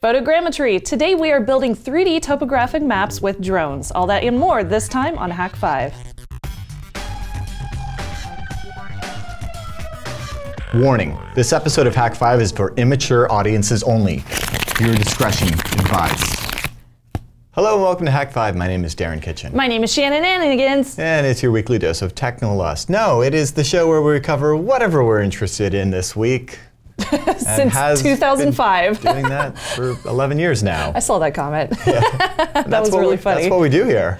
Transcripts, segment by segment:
Photogrammetry. Today we are building 3D topographic maps with drones. All that and more this time on Hak5. Warning, this episode of Hak5 is for immature audiences only. Viewer discretion advised. Hello and welcome to Hak5. My name is Darren Kitchen. My name is Shannon Anigans. And it's your weekly dose of technolust. No, it is the show where we cover whatever we're interested in this week. Since 2005. Been doing that for 11 years now. I saw that comment. Yeah. That was really funny. That's what we do here.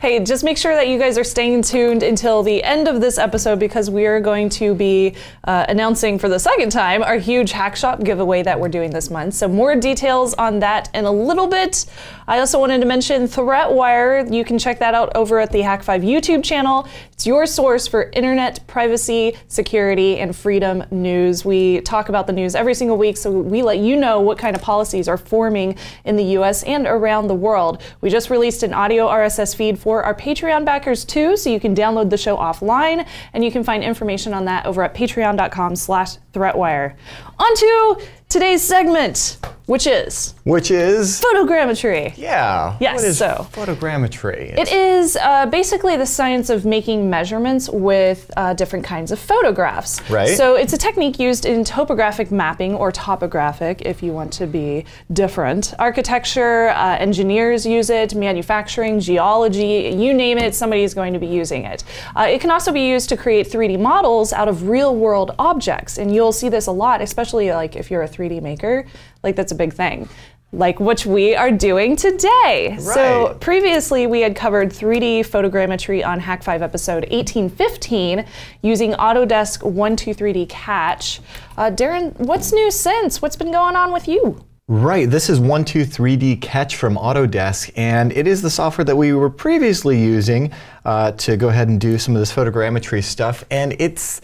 Hey, just make sure that you guys are staying tuned until the end of this episode because we are going to be announcing for the second time our huge Hack Shop giveaway that we're doing this month. So more details on that in a little bit. I also wanted to mention ThreatWire. You can check that out over at the Hak5 YouTube channel. It's your source for internet privacy, security, and freedom news. We talk about the news every single week, so we let you know what kind of policies are forming in the US and around the world. We just released an audio RSS feed for our Patreon backers too, so you can download the show offline, and you can find information on that over at patreon.com/threatwire. On to today's segment, which is photogrammetry. Yeah. Yes. What is so photogrammetry? It is basically the science of making measurements with different kinds of photographs. Right. So it's a technique used in topographic mapping, or topographic if you want to be different. Architecture, engineers use it, manufacturing, geology, you name it, somebody is going to be using it. It can also be used to create 3D models out of real world objects, and you'll see this a lot, especially like if you're a 3D maker, like that's a big thing. Like which we are doing today. Right. So previously we had covered 3D photogrammetry on Hak5 episode 1815 using Autodesk 123D Catch. Darren, what's new since? What's been going on with you? Right, this is 123D Catch from Autodesk, and it is the software that we were previously using to go ahead and do some of this photogrammetry stuff, and it's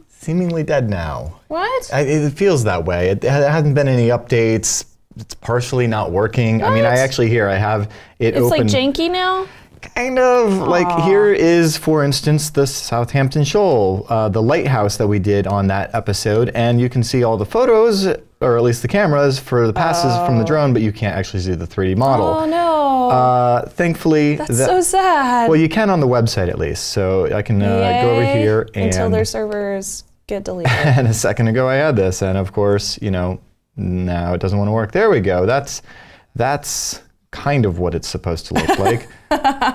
seemingly dead now. What? It feels that way. It hasn't been any updates. It's partially not working. What? I mean, I have it It's open. like janky now? Kind of. Aww. Like here is, for instance, the Southampton Shoal, the lighthouse that we did on that episode, and you can see all the photos, or at least the cameras, for the passes from the drone, but you can't actually see the 3D model. Oh no. Thankfully, that's so sad. Well, you can on the website at least, so I can go over here and until their servers get deleted. And a second ago I had this, and of course, you know, now it doesn't want to work. There we go. That's kind of what it's supposed to look like.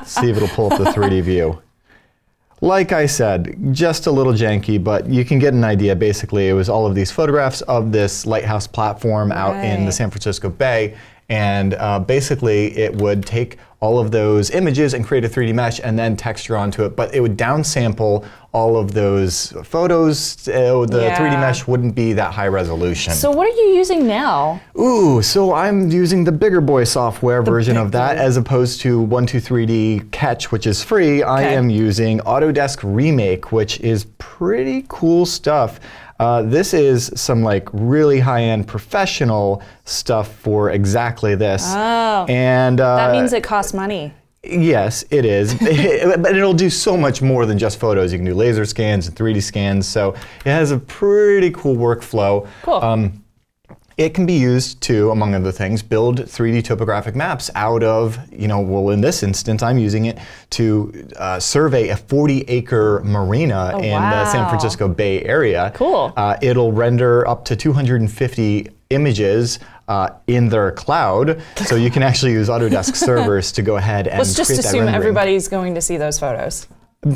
See if it'll pull up the 3D view. Like I said, just a little janky, but you can get an idea. Basically, it was all of these photographs of this lighthouse platform out in the San Francisco Bay, and basically it would take all of those images and create a 3D mesh and then texture onto it, but it would downsample all of those photos. The 3D mesh wouldn't be that high resolution. So what are you using now? Ooh, so I'm using the bigger boy software version of that, as opposed to 123D Catch, which is free. I am using Autodesk Remake, which is pretty cool stuff. This is some like really high-end professional stuff for exactly this. Oh, and that means it costs money. Yes, it is. But it'll do so much more than just photos. You can do laser scans and 3D scans, so it has a pretty cool workflow. Cool. It can be used to, among other things, build 3D topographic maps out of, you know, well, in this instance, I'm using it to survey a 40-acre marina in the San Francisco Bay Area. Cool. It'll render up to 250 images in their cloud, so you can actually use Autodesk servers to go ahead and Let's just create that assume rendering. everybody's going to see those photos.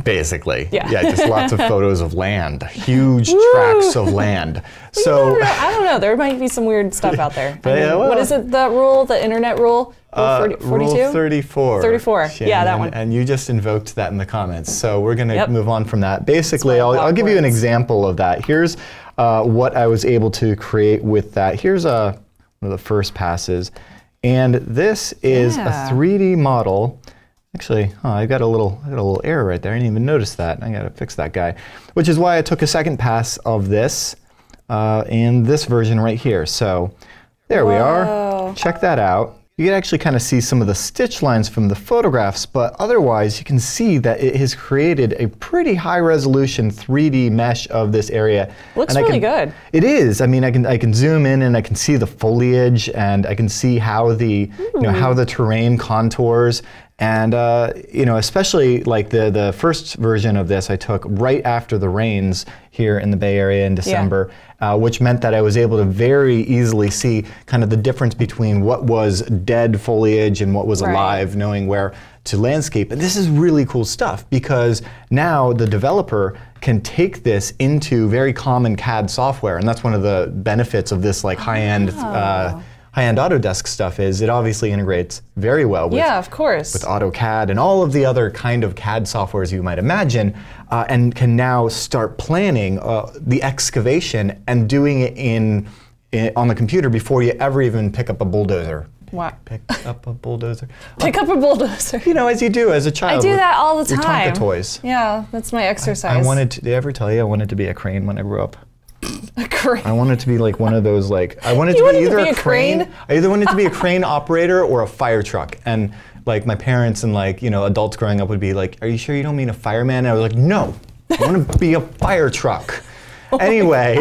Basically. Yeah. Yeah, just lots of photos of land, huge tracts of land. So I don't know, there might be some weird stuff out there. But, I mean, what is it, that rule, the internet rule? Rule 42? Rule 34. 34, Shannon, yeah, that one. And you just invoked that in the comments, so we're going to move on from that. Basically, I'll give you an example of that. Here's what I was able to create with that. Here's one of the first passes, and this is a 3D model. Actually, I got a little error right there. I didn't even notice that. I got to fix that guy. Which is why I took a second pass of this in this version right here. So there we are. Check that out. you can actually kind of see some of the stitch lines from the photographs, but otherwise you can see that it has created a pretty high resolution 3D mesh of this area. Looks really good. It is. I mean, I can zoom in and I can see the foliage, and I can see how the how the terrain contours. And especially like the first version of this I took right after the rains here in the Bay Area in December, which meant that I was able to very easily see kind of the difference between what was dead foliage and what was alive, knowing where to landscape. And this is really cool stuff, because now the developer can take this into very common CAD software, and that's one of the benefits of this like high-end Autodesk stuff is it obviously integrates very well with, of course, with AutoCAD and all of the other kind of CAD softwares you might imagine, and can now start planning the excavation and doing it on the computer before you ever even pick up a bulldozer. Wow. Pick up a bulldozer. Pick up a bulldozer. You know, as you do as a child. I do that all the your time. Tonka toys. Yeah, that's my exercise. I wanted to, did I ever tell you I wanted to be a crane when I grew up? A crane? I wanted to be like one of those, like, I wanted to be either a crane? I either wanted to be a crane operator or a fire truck. And like my parents and like, adults growing up would be like, are you sure you don't mean a fireman? And I was like, no, I want to be a fire truck. Anyway,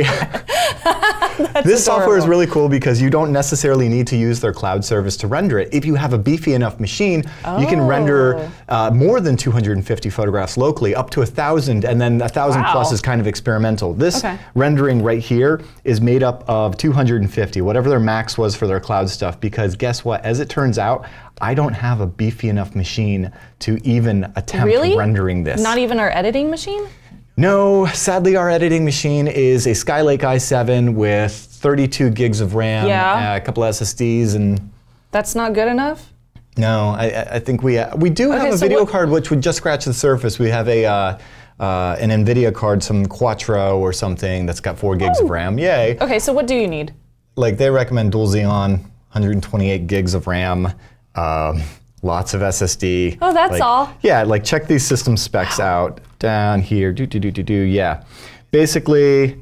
this software is really cool because you don't necessarily need to use their cloud service to render it. If you have a beefy enough machine, you can render more than 250 photographs locally, up to 1,000, and then 1,000 plus is kind of experimental. This rendering right here is made up of 250, whatever their max was for their cloud stuff, because guess what? As it turns out, I don't have a beefy enough machine to even attempt rendering this. Not even our editing machine? No, sadly our editing machine is a Skylake i7 with 32 gigs of RAM, a couple of SSDs, and... That's not good enough? No, I think we do have a video card which would just scratch the surface. We have an NVIDIA card, some Quattro or something that's got 4 gigs of RAM, yay. Okay, so what do you need? Like they recommend dual Xeon, 128 gigs of RAM, lots of SSD. Oh, that's all? Yeah, like check these system specs out down here. Yeah. Basically,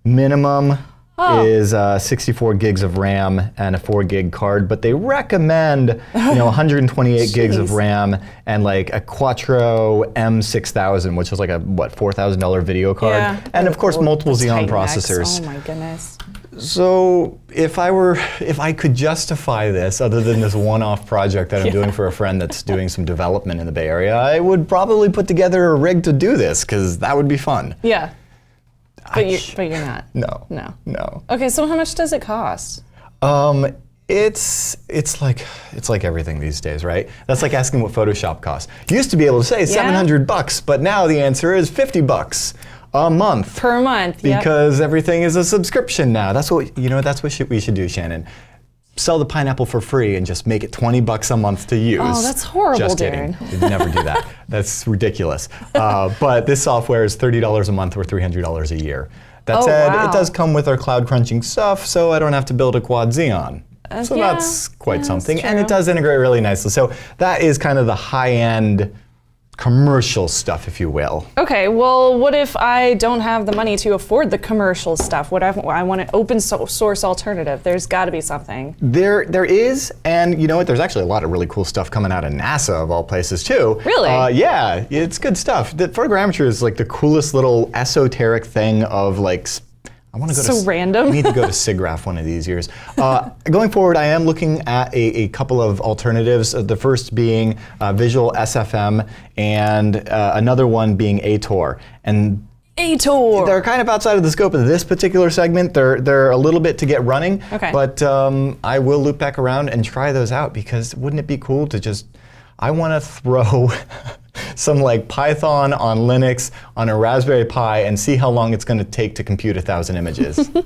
minimum is 64 gigs of RAM and a 4 gig card, but they recommend 128 gigs of RAM and like a Quattro M6000, which is like a $4,000 video card, and of course multiple Xeon processors. Oh my goodness. So if I could justify this, other than this one-off project that I'm doing for a friend that's doing some development in the Bay Area, I would probably put together a rig to do this, because that would be fun. Yeah. But you're not. No. No. No. Okay, so how much does it cost? It's like everything these days, right? That's like asking what Photoshop costs. You used to be able to say $700, but now the answer is $50 a month. Per month, because everything is a subscription now. That's what we should do, Shannon. Sell the pineapple for free and just make it $20 a month to use. Oh, that's horrible, just kidding. Darren. We'd never do that. That's ridiculous. But this software is $30 a month or $300 a year. That said, it does come with our cloud crunching stuff, so I don't have to build a quad Xeon. So that's quite something, and it does integrate really nicely. So that is kind of the high-end commercial stuff, if you will. Okay, well, what if I don't have the money to afford the commercial stuff? I want an open source alternative. There's got to be something. There is, and you know what? There's actually a lot of really cool stuff coming out of NASA, of all places, too. Really? Yeah, it's good stuff. The photogrammetry is like the coolest little esoteric thing of like. I want to go so random. I need to go to SIGGRAPH one of these years. Going forward, I am looking at a couple of alternatives. The first being Visual SFM, and another one being ATOR. And ATOR. They're kind of outside of the scope of this particular segment. They're a little bit to get running. Okay. But I will loop back around and try those out, because wouldn't it be cool to just? I want to throw some like Python on Linux on a Raspberry Pi and see how long it's going to take to compute 1,000 images. All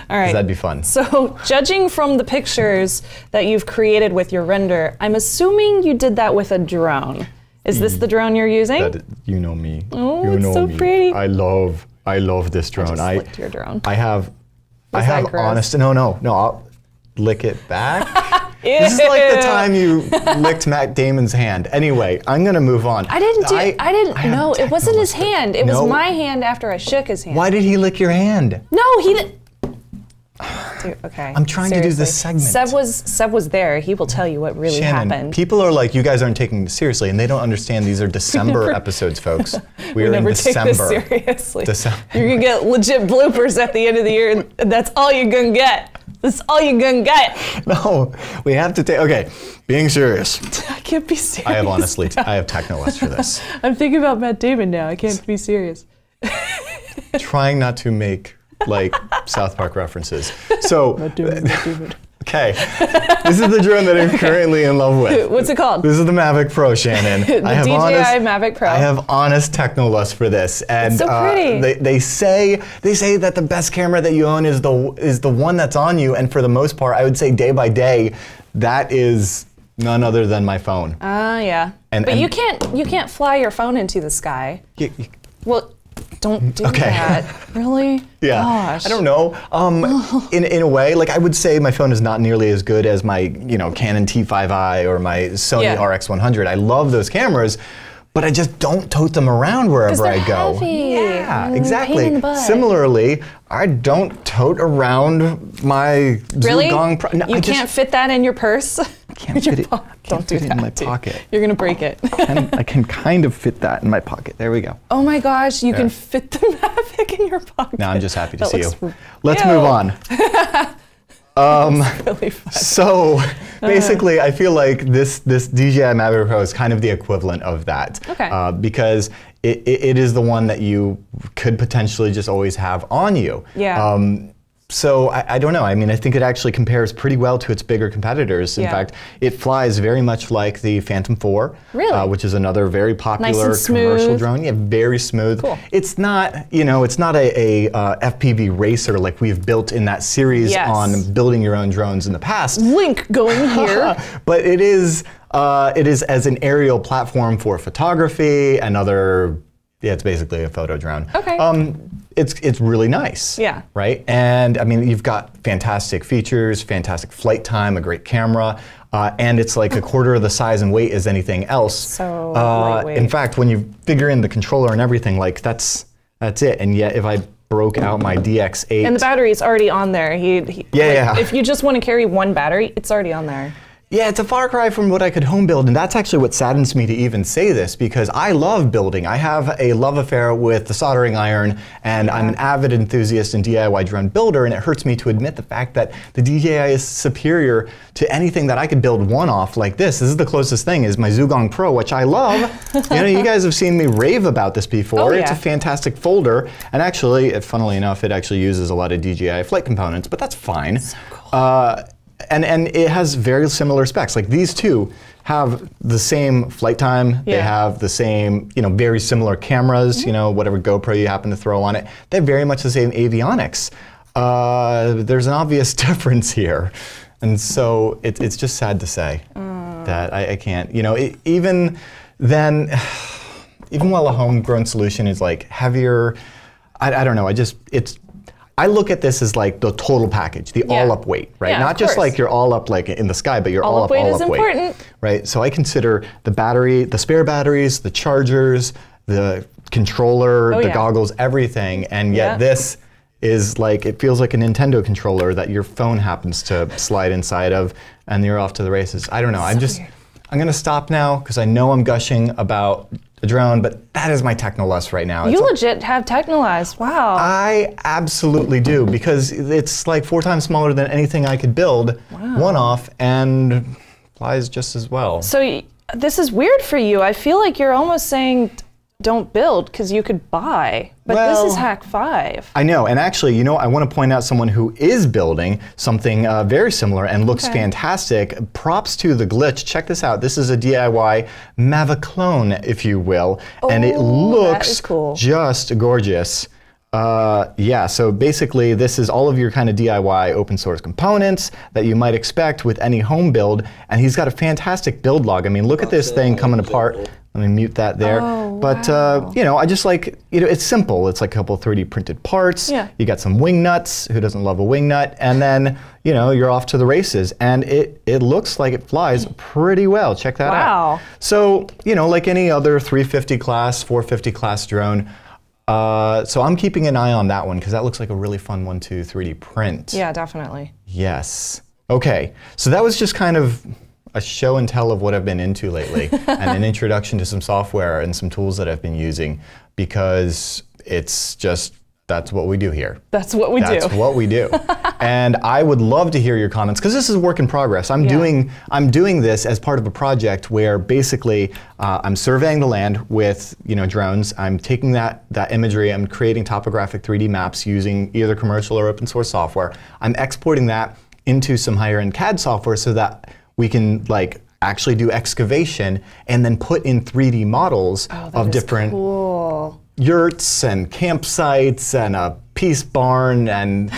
right. That'd be fun. So judging from the pictures that you've created with your render, I'm assuming you did that with a drone. Is this the drone you're using? You know me. Oh, it's so pretty. I love this drone. I just licked your drone. I have honest. No, I'll lick it back. This is like the time you licked Matt Damon's hand. Anyway, I'm gonna move on. I didn't. No, it wasn't his hand. It was my hand after I shook his hand. Why did he lick your hand? No, he didn't. Dude, okay. I'm trying to do this segment. Seb was there. He will tell you what really Shannon, happened. people are like, you guys aren't taking this seriously, and they don't understand these are December episodes, folks. We We're in never take December. this seriously. December. You're gonna get legit bloopers at the end of the year, and that's all you're gonna get. That's all you're gonna get. No, we have to take, okay, being serious. I can't be serious. I have techno-less for this. I'm thinking about Matt Damon now. I can't be serious. Trying not to make like South Park references. So, Matt Damon. okay, this is the drone that I'm currently in love with. What's it called? This is the Mavic Pro, Shannon. The DJI Mavic Pro. I have honest techno-lust for this, and it's so pretty. They say that the best camera that you own is the one that's on you, and for the most part, I would say day by day, that is none other than my phone. Yeah. But you can't fly your phone into the sky. Well, don't do that. Really? Yeah. Gosh. I don't know. In a way, like I would say my phone is not nearly as good as my Canon T5i or my Sony RX100. I love those cameras, but I just don't tote them around wherever I go. Heavy. Yeah, Pain exactly. in the butt. Similarly, I don't tote around my Really? Zugong Pro. No, you can't fit that in your purse? Can't fit it. Don't do fit it that, in my dude. pocket. You're gonna break it. I can kind of fit that in my pocket. There we go. Oh my gosh, you can fit the Mavic in your pocket. Now I'm just happy to see you. looks- Let's Ew. move on. Really fun. So basically, I feel like this DJI Mavic Pro is kind of the equivalent of that. Okay. Because it is the one that you could potentially just always have on you. Yeah. So I don't know. I mean, I think it actually compares pretty well to its bigger competitors. In fact, it flies very much like the Phantom 4, Really? Which is another very popular Nice and commercial smooth. drone. Yeah, very smooth. Cool. It's not, it's not a FPV racer like we've built in that series Yes. on building your own drones in the past. Link going here. But it is as an aerial platform for photography and other. Yeah, it's basically a photo drone. Okay. It's really nice. Yeah. Right? And I mean, you've got fantastic features, fantastic flight time, a great camera, and it's like a quarter of the size and weight as anything else. So lightweight. In fact, when you figure in the controller and everything, like that's it. And yet, if I broke out my DX8, And the battery's already on there. Yeah. If you just want to carry one battery, it's already on there. Yeah, it's a far cry from what I could home build, and that's actually what saddens me to even say this, because I love building. I have a love affair with the soldering iron, and I'm an avid enthusiast and DIY drone builder, and it hurts me to admit the fact that the DJI is superior to anything that I could build one off like this. This is the closest thing, is my Zugong Pro, which I love. You guys have seen me rave about this before. Oh, It's yeah. a fantastic folder, and actually, funnily enough, it actually uses a lot of DJI flight components, but that's fine. So cool. And it has very similar specs. Like these two have the same flight time. They have the same, very similar cameras. Whatever GoPro you happen to throw on it. They have very much the same avionics. There's an obvious difference here, and so it's just sad to say that I can't. Even then, even while a homegrown solution is like heavier, I don't know. I look at this as like the total package, the all-up weight, right? Yeah, Not just like you're all up like in the sky, but you're all up weight all is up weight, important. right? So I consider the battery, the spare batteries, the chargers, the controller, the goggles, everything, and yet this is like, it feels like a Nintendo controller that your phone happens to slide inside of, and you're off to the races. I don't know. I'm gonna stop now because I know I'm gushing about a drone, but that is my techno-lust right now. You legit have Technolized. Wow. I absolutely do, because it's like 4 times smaller than anything I could build one off, and flies just as well. So this is weird for you. I feel like you're almost saying don't build because you could buy. But this is Hak5. I know, and actually, I want to point out someone who is building something very similar and looks fantastic. Props to the glitch. Check this out. This is a DIY Mavic clone, if you will, and it looks just gorgeous. So basically this is all of your kind of DIY open source components that you might expect with any home build, and he's got a fantastic build log. I mean, look at this thing coming apart. Let me mute that there. But I just like, it's simple. It's like a couple 3D printed parts. Yeah. You got some wing nuts. Who doesn't love a wing nut? And then, you're off to the races. And it looks like it flies pretty well. Check that out. So, like any other 350 class, 450 class drone, So I'm keeping an eye on that one because that looks like a really fun one to 3D print. Yeah, definitely. Yes. Okay, so that was just kind of a show and tell of what I've been into lately and an introduction to some software and some tools that I've been using because it's just, that's what we do here. That's what we do. That's what we do. And I would love to hear your comments because this is a work in progress. I'm doing this as part of a project where basically I'm surveying the land with drones. I'm taking that imagery. I'm creating topographic 3D maps using either commercial or open source software. I'm exporting that into some higher end CAD software so that we can actually do excavation and then put in 3D models of different yurts and campsites and a peace barn and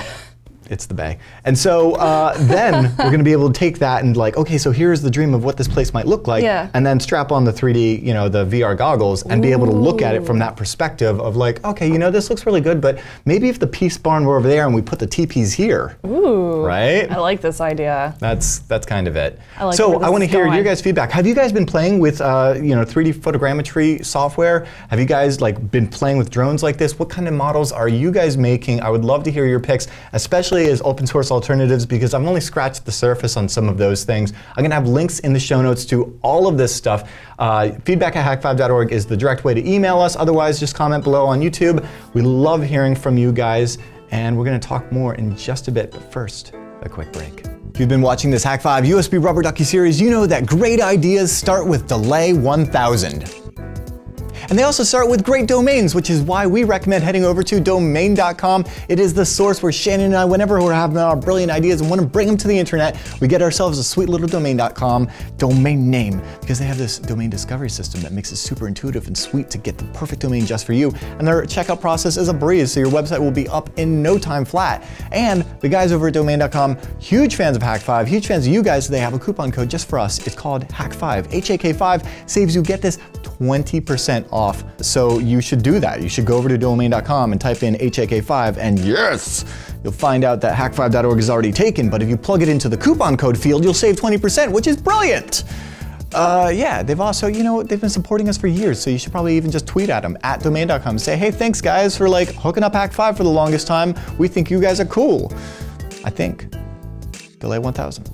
it's the bay. And so then we're going to be able to take that and okay, so here's the dream of what this place might look like, and then strap on the 3D, the VR goggles and be able to look at it from that perspective of okay, this looks really good, but maybe if the peace barn were over there and we put the teepees here. Ooh, right? I like this idea. That's kind of it. I like so I want to hear your guys' feedback. Have you guys been playing with 3D photogrammetry software? Have you guys been playing with drones like this? What kind of models are you guys making? I would love to hear your picks, especially as open source alternatives, because I've only scratched the surface on some of those things. I'm going to have links in the show notes to all of this stuff. Feedback at hak5.org is the direct way to email us. Otherwise, just comment below on YouTube. We love hearing from you guys, and we're going to talk more in just a bit. But first, a quick break. If you've been watching this Hak5 USB Rubber Ducky series, you know that great ideas start with delay 1000. And they also start with great domains, which is why we recommend heading over to domain.com. It is the source where Shannon and I, whenever we're having our brilliant ideas and want to bring them to the internet, we get ourselves a sweet little domain.com domain name, because they have this domain discovery system that makes it super intuitive and sweet to get the perfect domain just for you. And their checkout process is a breeze, so your website will be up in no time flat. And the guys over at domain.com, huge fans of Hak5, huge fans of you guys, so they have a coupon code just for us. It's called Hak5. HAK5 saves you, get this, 20% off. So you should do that. You should go over to domain.com and type in HAK5, and yes, you'll find out that hak5.org is already taken, but if you plug it into the coupon code field, you'll save 20%, which is brilliant. Yeah, they've also, they've been supporting us for years, so you should probably even just tweet at them at domain.com. Say, hey, thanks guys for hooking up Hak5 for the longest time. We think you guys are cool. I think. Delay 1000.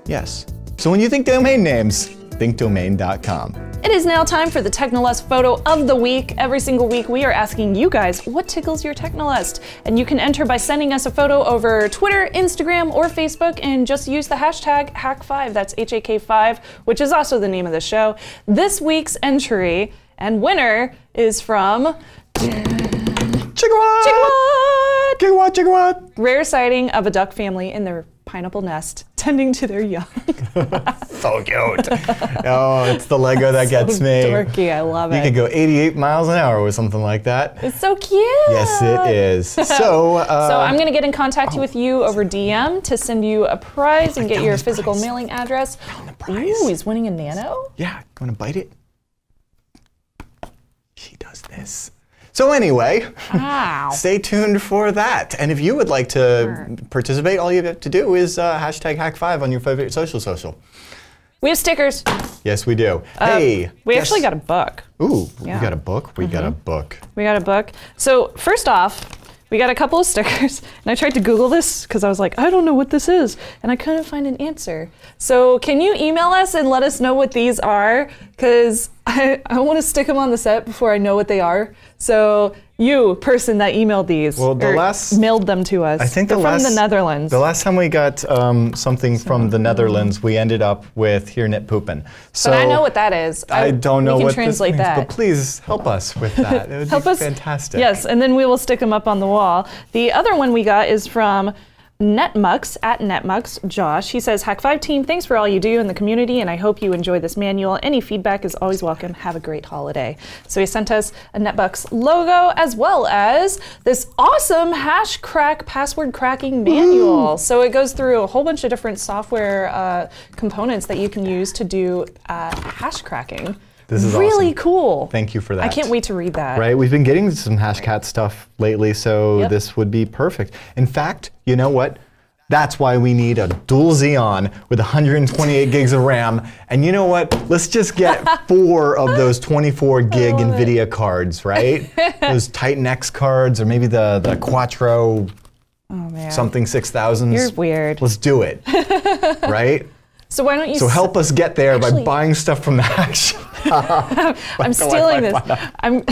Yes. So when you think domain names, think domain.com. It is now time for the Technolust photo of the week. Every single week we are asking you guys what tickles your Technolust. And you can enter by sending us a photo over Twitter, Instagram, or Facebook, and just use the hashtag Hak5, that's HAK5, which is also the name of the show. This week's entry and winner is from Chigawatt! Rare sighting of a duck family in their pineapple nest, tending to their young. So cute. Oh, it's the Lego that gets me. Dorky, I love it. You could go 88 miles an hour with something like that. It's so cute. Yes, it is. So, so I'm going to get in contact with you over DM to send you a prize and get your physical mailing address. Ooh, he's winning a Nano? Yeah, want to bite it? She does this. So anyway, stay tuned for that. And if you would like to participate, all you have to do is hashtag Hak5 on your favorite social. We have stickers. Yes, we do. Hey. We actually got a book. Ooh, yeah. We got a book? We got a book. We got a book. So first off, we got a couple of stickers, and I tried to Google this because I was like, I don't know what this is, and I couldn't find an answer. So can you email us and let us know what these are? Because I want to stick them on the set before I know what they are. So you, person that emailed these, mailed them to us. I think they're from the Netherlands. The last time we got something from the Netherlands, we ended up with Hier Nit Poepen. So but I know what that is. I don't know what this means, that. But please help us with that. It would help be us, fantastic. Yes, and then we will stick them up on the wall. The other one we got is from Netmux, at Netmux, Josh. He says, Hak5 team, thanks for all you do in the community, and I hope you enjoy this manual. Any feedback is always welcome. Have a great holiday. So he sent us a Netmux logo as well as this awesome hash crack password cracking manual. So it goes through a whole bunch of different software components that you can use to do hash cracking. This is really awesome. Cool. Thank you for that. I can't wait to read that. Right, we've been getting some Hashcat stuff lately, so this would be perfect. In fact, you know what? That's why we need a dual Xeon with 128 gigs of RAM. And you know what? Let's just get 4 of those 24 gig NVIDIA cards, right? Those Titan X cards, or maybe the Quattro something 6000s. You're weird. Let's do it, right? So why don't you? So help us get there by buying stuff from the Hack Shop. I'm stealing this. I'm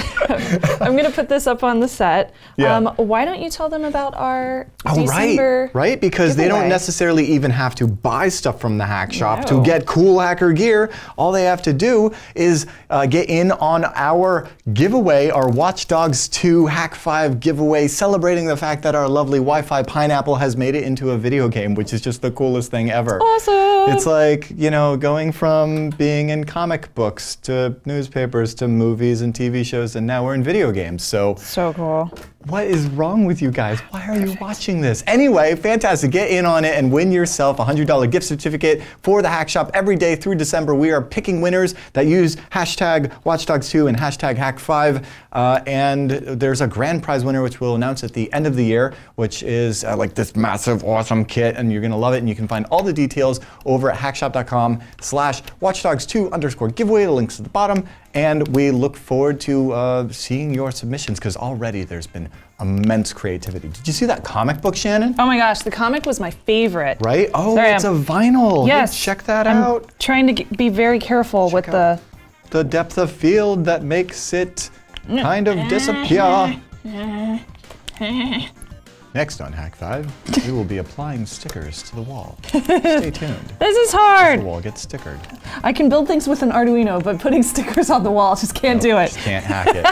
gonna put this up on the set. Yeah. Why don't you tell them about our December right? Because giveaway? they don't necessarily even have to buy stuff from the Hack Shop to No. get cool hacker gear. All they have to do is get in on our giveaway, our Watch Dogs 2 Hak5 giveaway, celebrating the fact that our lovely Wi-Fi pineapple has made it into a video game, which is just the coolest thing ever. Awesome. It's like, you know, going from being in comic books to newspapers to movies and TV shows, and now we're in video games. So cool. what is wrong with you guys? Why are you watching this? Anyway, fantastic. Get in on it and win yourself a $100 gift certificate for the Hack Shop. Every day through December, we are picking winners that use hashtag WatchDogs2 and hashtag Hak5. And there's a grand prize winner, which we'll announce at the end of the year, which is like this massive, awesome kit, and you're gonna love it. And you can find all the details over at hackshop.com/watchdogs2_giveaway. The link's at the bottom. And we look forward to seeing your submissions, because already there's been immense creativity. Did you see that comic book, Shannon? Oh my gosh, the comic was my favorite. Right? Oh, Sorry, it's a vinyl. Yes. Check that I'm out. trying to be very careful with the depth of field that makes it kind of disappear. Next on Hak5, we will be applying stickers to the wall. Stay tuned. This is hard. The wall gets stickered. I can build things with an Arduino, but putting stickers on the wall, just can't do it. Just can't hack it.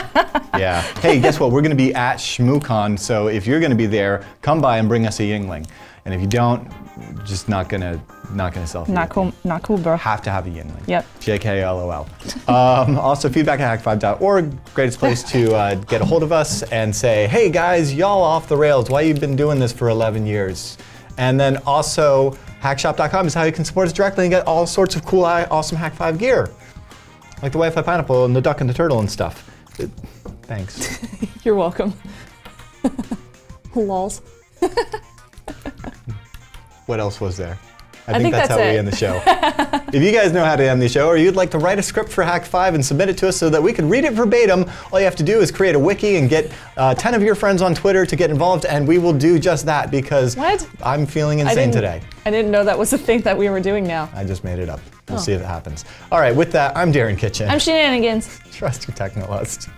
Yeah. Hey, guess what? We're going to be at ShmooCon, so if you're going to be there, come by and bring us a Yingling. And if you don't, just not gonna sell. Not cool, bro. Have to have a Yingling. Yep. JK LOL. Also, feedback at hack5.org. Greatest place to get a hold of us and say, hey guys, y'all off the rails. Why you been doing this for 11 years? And then also, hackshop.com is how you can support us directly and get all sorts of cool, awesome Hak5 gear. Like the Wi-Fi pineapple and the duck and the turtle and stuff. Thanks. You're welcome. Lols. What else was there? I think that's how we end the show. If you guys know how to end the show, or you'd like to write a script for Hak5 and submit it to us so that we can read it verbatim, all you have to do is create a wiki and get 10 of your friends on Twitter to get involved, and we will do just that, because I'm feeling insane today. I didn't know that was a thing that we were doing now. I just made it up. We'll see if it happens. All right, with that, I'm Darren Kitchen. I'm Shenanigans. Trust your technolust.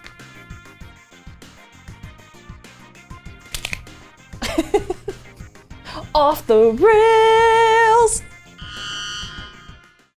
Off the rails.